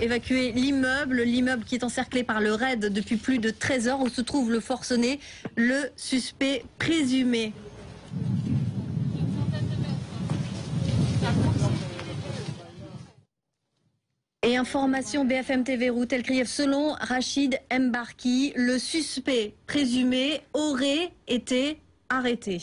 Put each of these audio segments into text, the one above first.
évacuer l'immeuble qui est encerclé par le raid depuis plus de 13 heures, où se trouve le forcené, le suspect présumé. Et information BFM TV Route El Krief, selon Rachid Mbarki, le suspect présumé aurait été arrêté.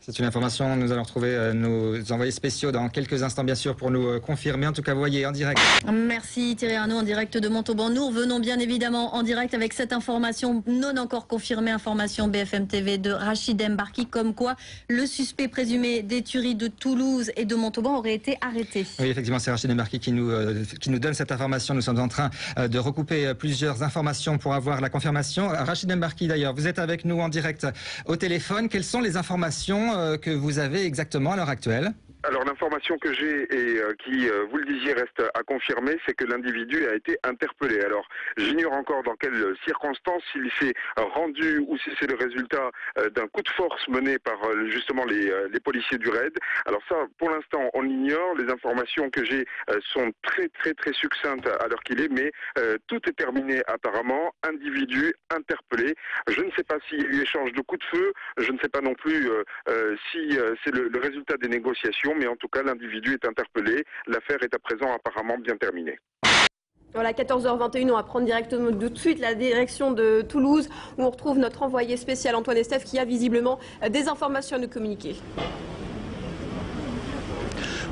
C'est une information, nous allons retrouver nos envoyés spéciaux dans quelques instants bien sûr pour nous confirmer. En tout cas, vous voyez en direct. Merci Thierry Arnaud, en direct de Montauban. Nous revenons bien évidemment en direct avec cette information non encore confirmée, information BFM TV de Rachid Mbarki, comme quoi le suspect présumé des tueries de Toulouse et de Montauban aurait été arrêté. Oui, effectivement, c'est Rachid Mbarki qui nous donne cette information. Nous sommes en train de recouper plusieurs informations pour avoir la confirmation. Rachid Mbarki d'ailleurs, vous êtes avec nous en direct au téléphone. Quelles sont les informations que vous avez exactement à l'heure actuelle? Alors l'information que j'ai et qui, vous le disiez, reste à confirmer, c'est que l'individu a été interpellé. Alors j'ignore encore dans quelles circonstances, s'il s'est rendu ou si c'est le résultat d'un coup de force mené par justement les policiers du raid. Alors ça, pour l'instant, on l'ignore. Les informations que j'ai sont très succinctes à l'heure qu'il est, mais tout est terminé apparemment. Individu interpellé. Je ne sais pas s'il y a eu échange de coups de feu. Je ne sais pas non plus si c'est le résultat des négociations. Mais en tout cas, l'individu est interpellé. L'affaire est à présent apparemment bien terminée. Voilà, 14h21, on va prendre directement de suite la direction de Toulouse, où on retrouve notre envoyé spécial Antoine Estève, qui a visiblement des informations à nous communiquer.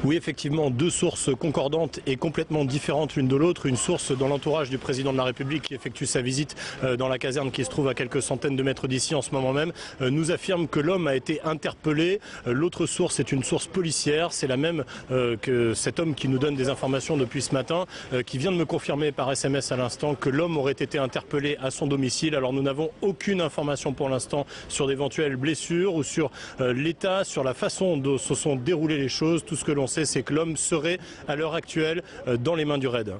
Oui, effectivement, deux sources concordantes et complètement différentes l'une de l'autre. Une source dans l'entourage du président de la République qui effectue sa visite dans la caserne qui se trouve à quelques centaines de mètres d'ici en ce moment même, nous affirme que l'homme a été interpellé. L'autre source est une source policière. C'est la même que cet homme qui nous donne des informations depuis ce matin, qui vient de me confirmer par SMS à l'instant que l'homme aurait été interpellé à son domicile. Alors nous n'avons aucune information pour l'instant sur d'éventuelles blessures ou sur l'état, sur la façon dont se sont déroulées les choses. Tout ce que l'on sait, c'est que l'homme serait à l'heure actuelle dans les mains du raid.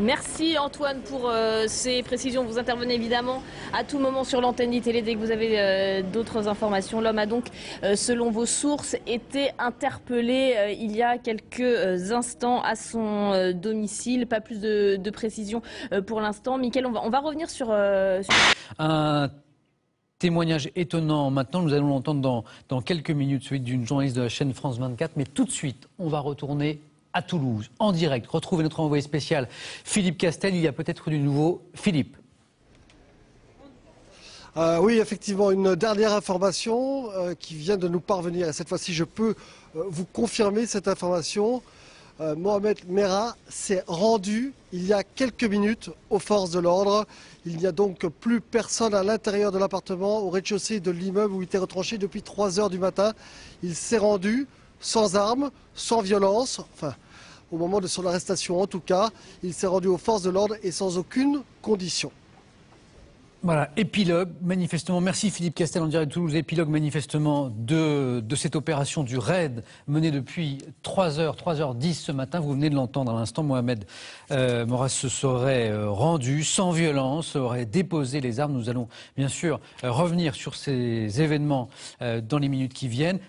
Merci Antoine pour ces précisions. Vous intervenez évidemment à tout moment sur l'antenne d'ITélé dès que vous avez d'autres informations. L'homme a donc, selon vos sources, été interpellé il y a quelques instants à son domicile. Pas plus de précisions pour l'instant. Mickaël, on va revenir sur... Un témoignage étonnant. Maintenant, nous allons l'entendre dans quelques minutes, celui d'une journaliste de la chaîne France 24. Mais tout de suite, on va retourner à Toulouse, en direct. Retrouvez notre envoyé spécial, Philippe Castel. Il y a peut-être du nouveau. Philippe. Oui, effectivement, une dernière information qui vient de nous parvenir. Et cette fois-ci, je peux vous confirmer cette information. Mohamed Merah s'est rendu il y a quelques minutes aux forces de l'ordre. Il n'y a donc plus personne à l'intérieur de l'appartement, au rez-de-chaussée de l'immeuble où il était retranché depuis 3 heures du matin. Il s'est rendu sans armes, sans violence, enfin au moment de son arrestation en tout cas. Il s'est rendu aux forces de l'ordre et sans aucune condition. Voilà, épilogue, manifestement, merci Philippe Castel en direct de Toulouse, épilogue manifestement de cette opération du raid menée depuis 3h10 ce matin. Vous venez de l'entendre à l'instant, Mohamed Merah se serait rendu sans violence, aurait déposé les armes. Nous allons bien sûr revenir sur ces événements dans les minutes qui viennent.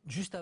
Juste